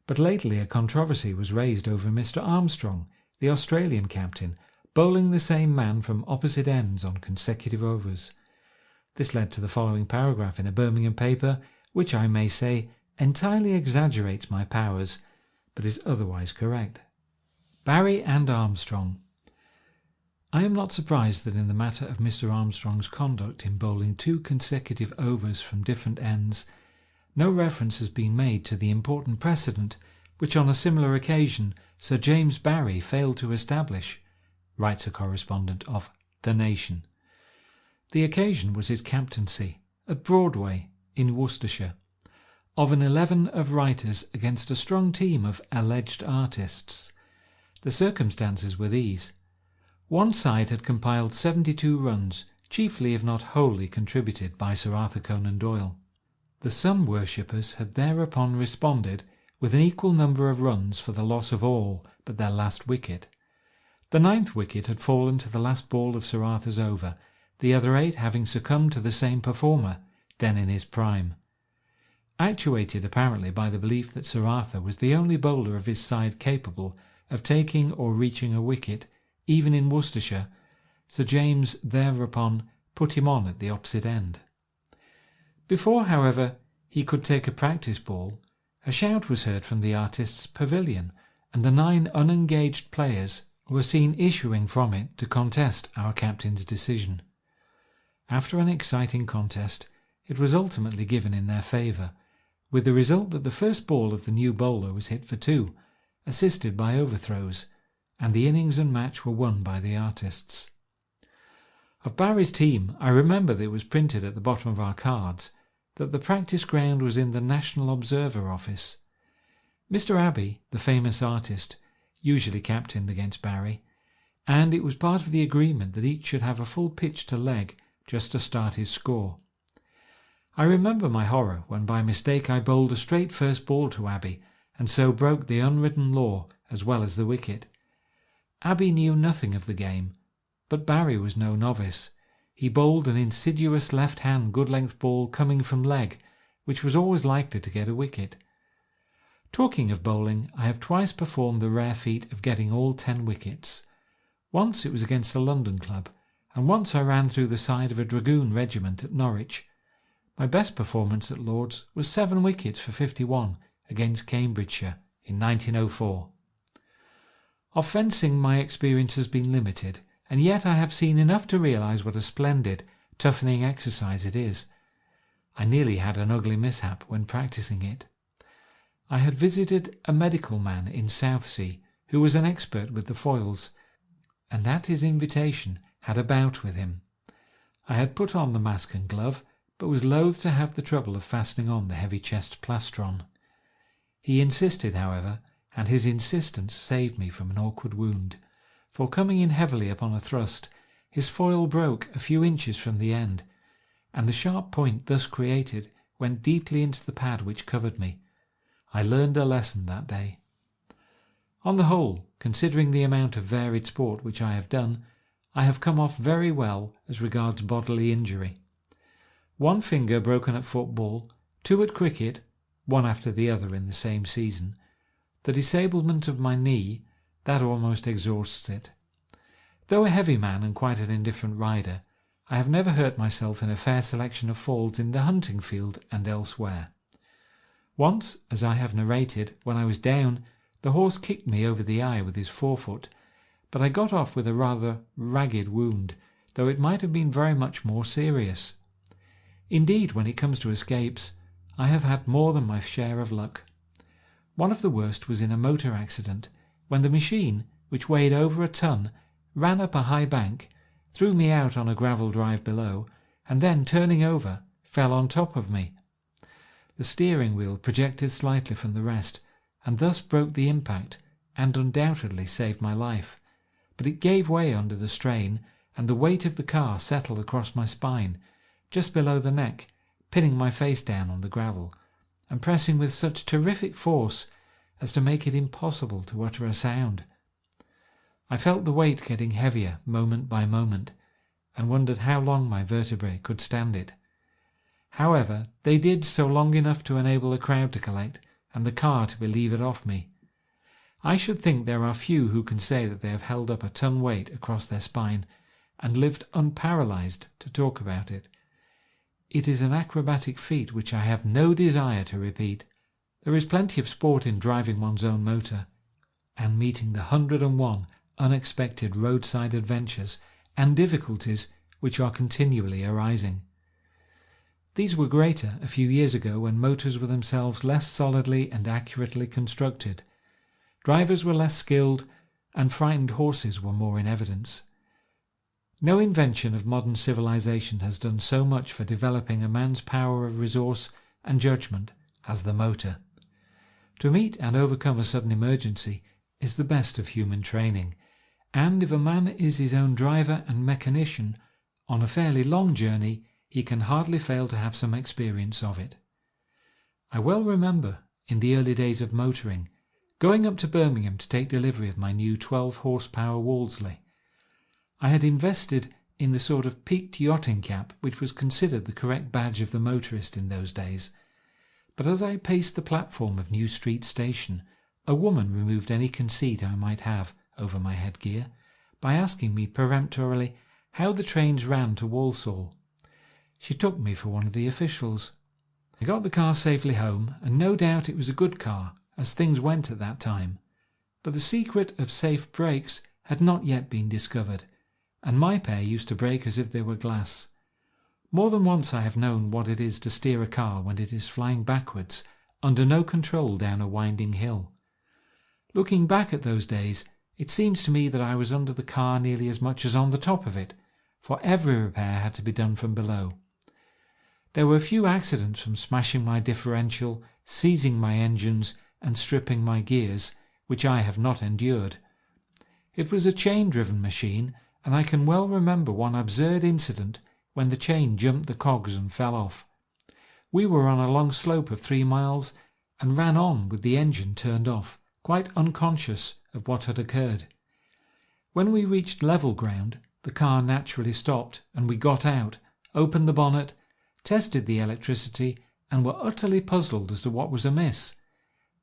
S1: but lately a controversy was raised over Mr. Armstrong, the Australian captain, bowling the same man from opposite ends on consecutive overs. This led to the following paragraph in a Birmingham paper, which I may say entirely exaggerates my powers, but is otherwise correct. Barry and Armstrong. I am not surprised that in the matter of Mr. Armstrong's conduct in bowling 2 consecutive overs from different ends, no reference has been made to the important precedent which on a similar occasion Sir James Barry failed to establish, writes a correspondent of The Nation. The occasion was his captaincy, at Broadway, in Worcestershire, of an 11 of writers against a strong team of alleged artists. The circumstances were these. One side had compiled 72 runs, chiefly if not wholly contributed by Sir Arthur Conan Doyle. The sun worshippers had thereupon responded with an equal number of runs for the loss of all but their last wicket. The 9th wicket had fallen to the last ball of Sir Arthur's over, the other 8 having succumbed to the same performer, then in his prime. Actuated apparently by the belief that Sir Arthur was the only bowler of his side capable of taking or reaching a wicket, even in Worcestershire, Sir James thereupon put him on at the opposite end. Before, however, he could take a practice ball, a shout was heard from the artists' pavilion, and the 9 unengaged players were seen issuing from it to contest our captain's decision. After an exciting contest, it was ultimately given in their favour, with the result that the first ball of the new bowler was hit for 2, assisted by overthrows, and the innings and match were won by the artists. Of Barry's team, I remember that it was printed at the bottom of our cards that the practice ground was in the National Observer office. Mr. Abbey, the famous artist, usually captained against Barry, and it was part of the agreement that each should have a full pitch to leg just to start his score. I remember my horror when by mistake I bowled a straight first ball to Abbey, and so broke the unwritten law as well as the wicket. Abbey knew nothing of the game, but Barry was no novice. He bowled an insidious left-hand good-length ball coming from leg, which was always likely to get a wicket. Talking of bowling, I have twice performed the rare feat of getting all 10 wickets. Once it was against a London club, and once I ran through the side of a dragoon regiment at Norwich. My best performance at Lord's was 7 wickets for 51 against Cambridgeshire in 1904. Of fencing my experience has been limited, and yet I have seen enough to realise what a splendid, toughening exercise it is. I nearly had an ugly mishap when practising it. I had visited a medical man in Southsea who was an expert with the foils, and at his invitation had a bout with him. I had put on the mask and glove, but was loath to have the trouble of fastening on the heavy chest plastron. He insisted, however, and his insistence saved me from an awkward wound, for coming in heavily upon a thrust, his foil broke a few inches from the end, and the sharp point thus created went deeply into the pad which covered me. I learned a lesson that day. On the whole, considering the amount of varied sport which I have done, I have come off very well as regards bodily injury. 1 finger broken at football, 2 at cricket, one after the other in the same season. The disablement of my knee, that almost exhausts it. Though a heavy man and quite an indifferent rider, I have never hurt myself in a fair selection of falls in the hunting field and elsewhere. Once, as I have narrated, when I was down, the horse kicked me over the eye with his forefoot, but I got off with a rather ragged wound, though it might have been very much more serious. Indeed, when it comes to escapes, I have had more than my share of luck. One of the worst was in a motor accident, when the machine, which weighed over a ton, ran up a high bank, threw me out on a gravel drive below, and then, turning over, fell on top of me. The steering wheel projected slightly from the rest, and thus broke the impact, and undoubtedly saved my life. But it gave way under the strain, and the weight of the car settled across my spine, just below the neck, pinning my face down on the gravel, and pressing with such terrific force as to make it impossible to utter a sound. I felt the weight getting heavier moment by moment, and wondered how long my vertebrae could stand it. However, they did so long enough to enable a crowd to collect, and the car to be levered off me. I should think there are few who can say that they have held up a ton weight across their spine and lived unparalysed to talk about it. It is an acrobatic feat which I have no desire to repeat. There is plenty of sport in driving one's own motor and meeting the 101 unexpected roadside adventures and difficulties which are continually arising. These were greater a few years ago when motors were themselves less solidly and accurately constructed. Drivers were less skilled and frightened horses were more in evidence. No invention of modern civilization has done so much for developing a man's power of resource and judgment as the motor. To meet and overcome a sudden emergency is the best of human training, and if a man is his own driver and mechanician on a fairly long journey, he can hardly fail to have some experience of it. I well remember, in the early days of motoring, going up to Birmingham to take delivery of my new 12-horsepower Wolseley. I had invested in the sort of peaked yachting cap which was considered the correct badge of the motorist in those days, but as I paced the platform of New Street Station, a woman removed any conceit I might have over my headgear by asking me peremptorily how the trains ran to Walsall. She took me for one of the officials. I got the car safely home, and no doubt it was a good car, as things went at that time. But the secret of safe brakes had not yet been discovered, and my pair used to brake as if they were glass. More than once I have known what it is to steer a car when it is flying backwards, under no control down a winding hill. Looking back at those days, it seems to me that I was under the car nearly as much as on the top of it, for every repair had to be done from below. There were few accidents from smashing my differential, seizing my engines, and stripping my gears, which I have not endured. It was a chain-driven machine, and I can well remember one absurd incident when the chain jumped the cogs and fell off. We were on a long slope of 3 miles and ran on with the engine turned off, quite unconscious of what had occurred. When we reached level ground, the car naturally stopped, and we got out, opened the bonnet, tested the electricity, and were utterly puzzled as to what was amiss,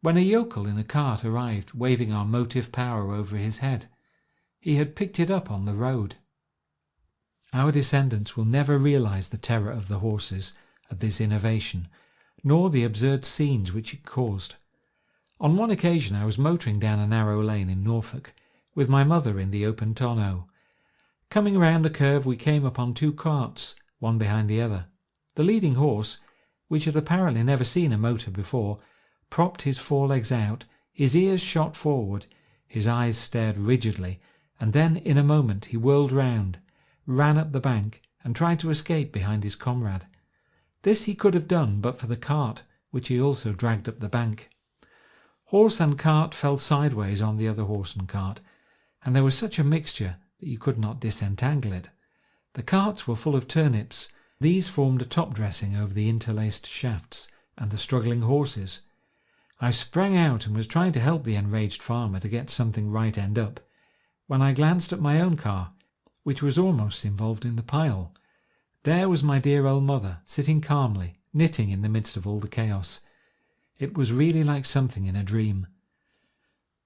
S1: when a yokel in a cart arrived waving our motive power over his head. He had picked it up on the road. Our descendants will never realise the terror of the horses at this innovation, nor the absurd scenes which it caused. On one occasion I was motoring down a narrow lane in Norfolk, with my mother in the open tonneau. Coming round a curve we came upon 2 carts, one behind the other. The leading horse, which had apparently never seen a motor before, propped his forelegs out, his ears shot forward, his eyes stared rigidly, and then in a moment he whirled round, ran up the bank, and tried to escape behind his comrade. This he could have done but for the cart, which he also dragged up the bank. Horse and cart fell sideways on the other horse and cart, and there was such a mixture that you could not disentangle it. The carts were full of turnips. These formed a top-dressing over the interlaced shafts and the struggling horses. I sprang out and was trying to help the enraged farmer to get something right end up, when I glanced at my own car, which was almost involved in the pile. There was my dear old mother, sitting calmly, knitting in the midst of all the chaos. It was really like something in a dream.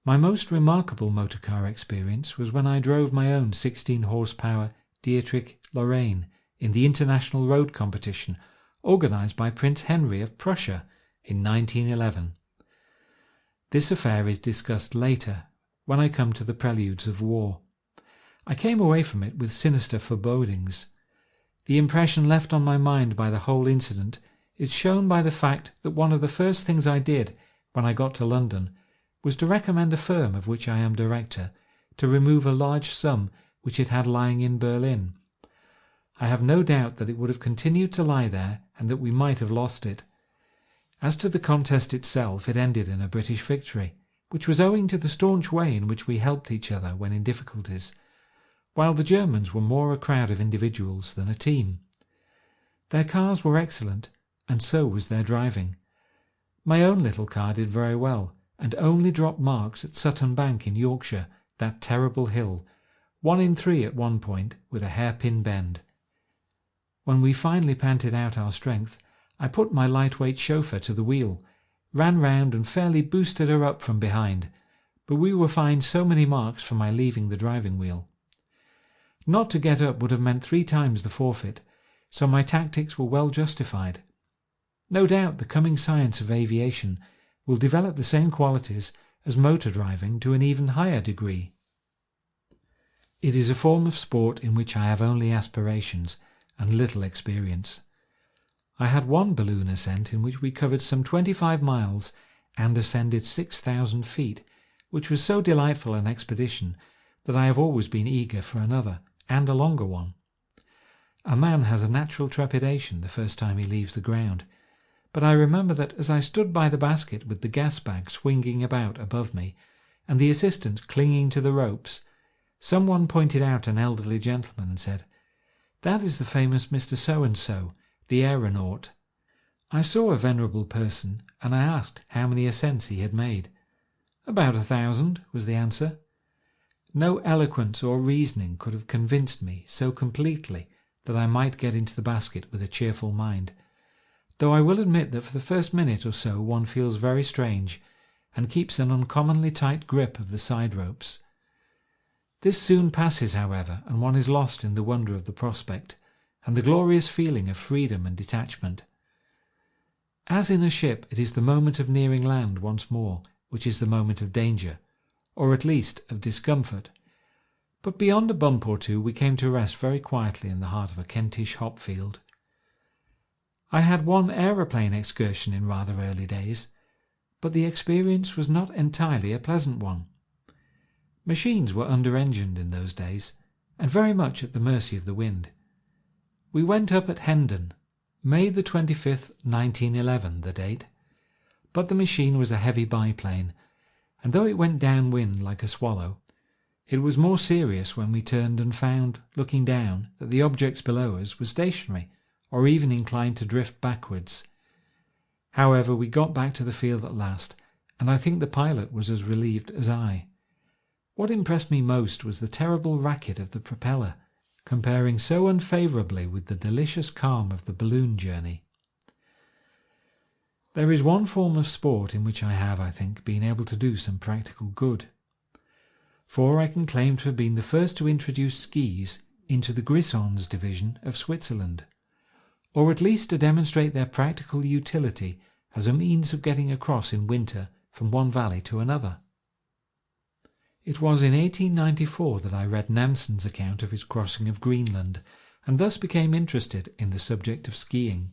S1: My most remarkable motor car experience was when I drove my own 16-horsepower Dietrich Lorraine in the International Road Competition organised by Prince Henry of Prussia in 1911. This affair is discussed later, when I come to the preludes of war. I came away from it with sinister forebodings. The impression left on my mind by the whole incident is shown by the fact that one of the first things I did when I got to London was to recommend a firm of which I am director to remove a large sum which it had lying in Berlin. I have no doubt that it would have continued to lie there and that we might have lost it. As to the contest itself, it ended in a British victory, which was owing to the staunch way in which we helped each other when in difficulties, while the Germans were more a crowd of individuals than a team. Their cars were excellent, and so was their driving. My own little car did very well, and only dropped marks at Sutton Bank in Yorkshire, that terrible hill, 1 in 3 at one point with a hairpin bend. When we finally panted out our strength, I put my lightweight chauffeur to the wheel, ran round and fairly boosted her up from behind, but we were fined so many marks for my leaving the driving wheel. Not to get up would have meant 3 times the forfeit, so my tactics were well justified. No doubt the coming science of aviation will develop the same qualities as motor driving to an even higher degree. It is a form of sport in which I have only aspirations and little experience. I had one balloon ascent in which we covered some 25 miles and ascended 6,000 feet, which was so delightful an expedition that I have always been eager for another and a longer one. A man has a natural trepidation the first time he leaves the ground, but I remember that as I stood by the basket with the gas bag swinging about above me and the assistant clinging to the ropes, someone pointed out an elderly gentleman and said, "That is the famous Mr. So-and-so, the aeronaut." I saw a venerable person and I asked how many ascents he had made. "About 1,000, was the answer. No eloquence or reasoning could have convinced me so completely that I might get into the basket with a cheerful mind, though I will admit that for the first minute or so one feels very strange and keeps an uncommonly tight grip of the side ropes. This soon passes, however, and one is lost in the wonder of the prospect and the glorious feeling of freedom and detachment. As in a ship, it is the moment of nearing land once more which is the moment of danger, or at least of discomfort. But beyond a bump or two we came to rest very quietly in the heart of a Kentish hop field. I had one aeroplane excursion in rather early days, but the experience was not entirely a pleasant one. Machines were under-engined in those days, and very much at the mercy of the wind. We went up at Hendon, May the 25th, 1911, the date, but the machine was a heavy biplane, and though it went downwind like a swallow, it was more serious when we turned and found, looking down, that the objects below us were stationary, or even inclined to drift backwards. However, we got back to the field at last, and I think the pilot was as relieved as I. What impressed me most was the terrible racket of the propeller, comparing so unfavourably with the delicious calm of the balloon journey. There is one form of sport in which I have, I think, been able to do some practical good. For I can claim to have been the first to introduce skis into the Grisons division of Switzerland, or at least to demonstrate their practical utility as a means of getting across in winter from one valley to another. It was in 1894 that I read Nansen's account of his crossing of Greenland, and thus became interested in the subject of skiing.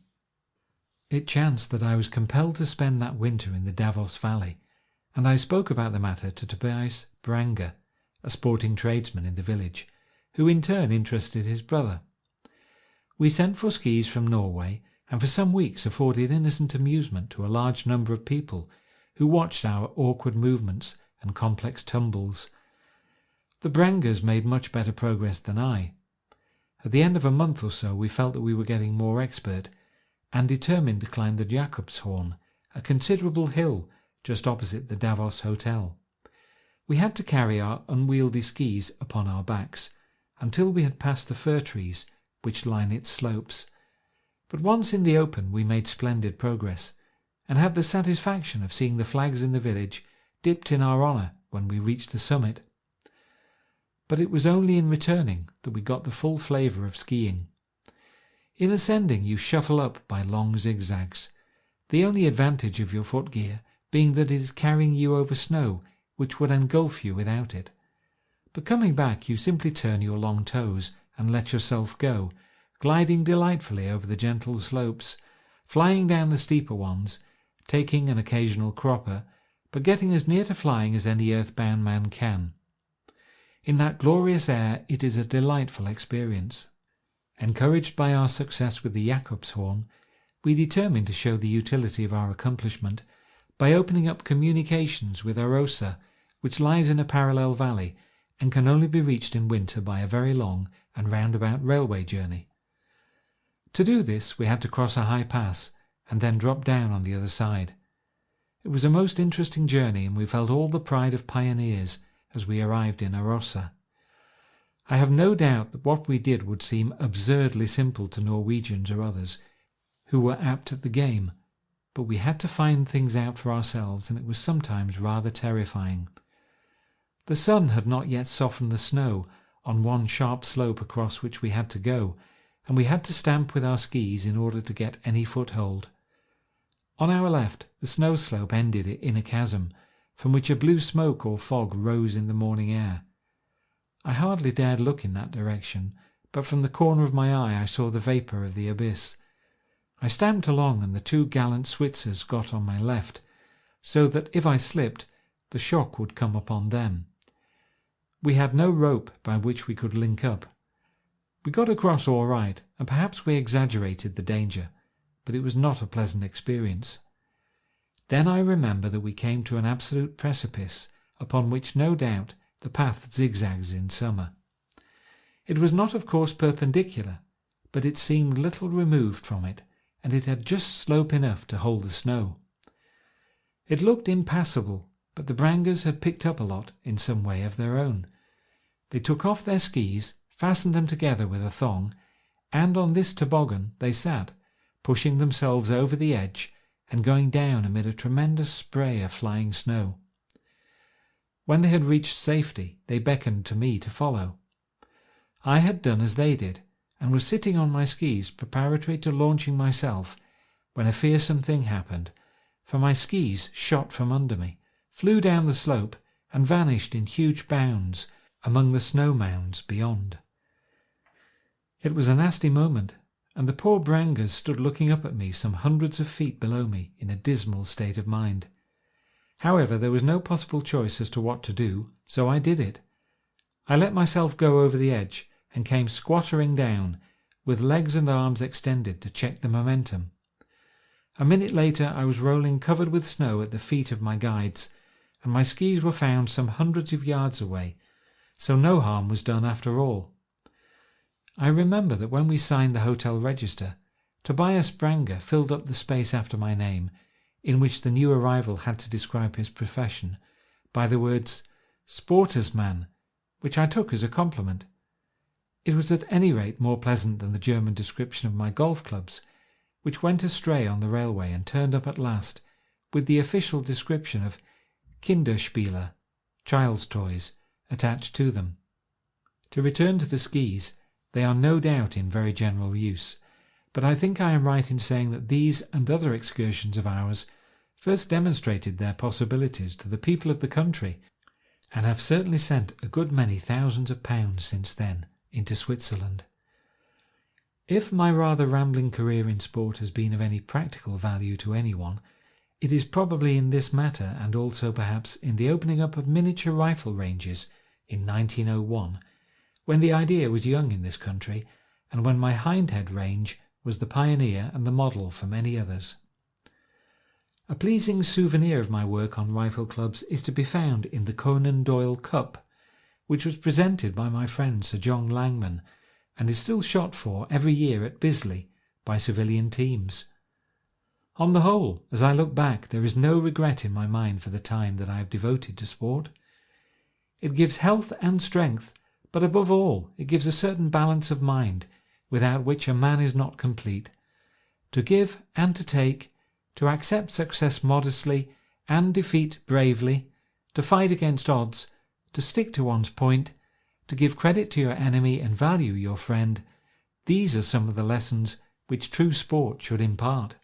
S1: It chanced that I was compelled to spend that winter in the Davos Valley, and I spoke about the matter to Tobias Brange, a sporting tradesman in the village, who in turn interested his brother. We sent for skis from Norway, and for some weeks afforded innocent amusement to a large number of people who watched our awkward movements and complex tumbles. The Branges made much better progress than I. At the end of a month or so we felt that we were getting more expert, and determined to climb the Jakobshorn, a considerable hill just opposite the Davos Hotel. We had to carry our unwieldy skis upon our backs until we had passed the fir trees which line its slopes, but once in the open we made splendid progress, and had the satisfaction of seeing the flags in the village dipped in our honour when we reached the summit. But it was only in returning that we got the full flavour of skiing. In ascending you shuffle up by long zigzags, the only advantage of your footgear being that it is carrying you over snow which would engulf you without it. But coming back you simply turn your long toes and let yourself go, gliding delightfully over the gentle slopes, flying down the steeper ones, taking an occasional cropper, but getting as near to flying as any earthbound man can. In that glorious air it is a delightful experience. Encouraged by our success with the Jakobshorn, we determined to show the utility of our accomplishment by opening up communications with Arosa, which lies in a parallel valley and can only be reached in winter by a very long and roundabout railway journey. To do this we had to cross a high pass and then drop down on the other side. It was a most interesting journey, and we felt all the pride of pioneers as we arrived in Arosa. I have no doubt that what we did would seem absurdly simple to Norwegians or others who were apt at the game, but we had to find things out for ourselves, and it was sometimes rather terrifying. The sun had not yet softened the snow on one sharp slope across which we had to go, and we had to stamp with our skis in order to get any foothold. On our left, the snow slope ended in a chasm, from which a blue smoke or fog rose in the morning air. I hardly dared look in that direction, but from the corner of my eye I saw the vapour of the abyss. I stamped along, and the two gallant Switzers got on my left, so that if I slipped, the shock would come upon them. We had no rope by which we could link up. We got across all right, and perhaps we exaggerated the danger, but it was not a pleasant experience. Then I remember that we came to an absolute precipice, upon which no doubt the path zigzags in summer. It was not, of course, perpendicular, but it seemed little removed from it, and it had just slope enough to hold the snow. It looked impassable, but the Brangers had picked up a lot in some way of their own. They took off their skis, fastened them together with a thong, and on this toboggan they sat, pushing themselves over the edge and going down amid a tremendous spray of flying snow. When they had reached safety, they beckoned to me to follow. I had done as they did, and was sitting on my skis preparatory to launching myself, when a fearsome thing happened, for my skis shot from under me, flew down the slope, and vanished in huge bounds among the snow mounds beyond. It was a nasty moment, and the poor Brangers stood looking up at me some hundreds of feet below me in a dismal state of mind. However, there was no possible choice as to what to do, so I did it. I let myself go over the edge and came squattering down, with legs and arms extended to check the momentum. A minute later I was rolling covered with snow at the feet of my guides, and my skis were found some hundreds of yards away, so no harm was done after all. I remember that when we signed the hotel register, Tobias Branger filled up the space after my name, in which the new arrival had to describe his profession, by the words "sportersman," which I took as a compliment. It was at any rate more pleasant than the German description of my golf clubs, which went astray on the railway and turned up at last with the official description of Kinderspieler, child's toys, attached to them. To return to the skis, they are no doubt in very general use, but I think I am right in saying that these and other excursions of ours first demonstrated their possibilities to the people of the country, and have certainly sent a good many thousands of pounds since then into Switzerland. If my rather rambling career in sport has been of any practical value to anyone, it is probably in this matter, and also perhaps in the opening up of miniature rifle ranges in 1901, when the idea was young in this country, and when my Hindhead range was the pioneer and the model for many others. A pleasing souvenir of my work on rifle clubs is to be found in the Conan Doyle Cup, which was presented by my friend Sir John Langman, and is still shot for every year at Bisley by civilian teams. On the whole, as I look back, there is no regret in my mind for the time that I have devoted to sport. It gives health and strength, but above all it gives a certain balance of mind, without which a man is not complete. To give and to take, to accept success modestly and defeat bravely, to fight against odds, to stick to one's point, to give credit to your enemy and value your friend, these are some of the lessons which true sport should impart.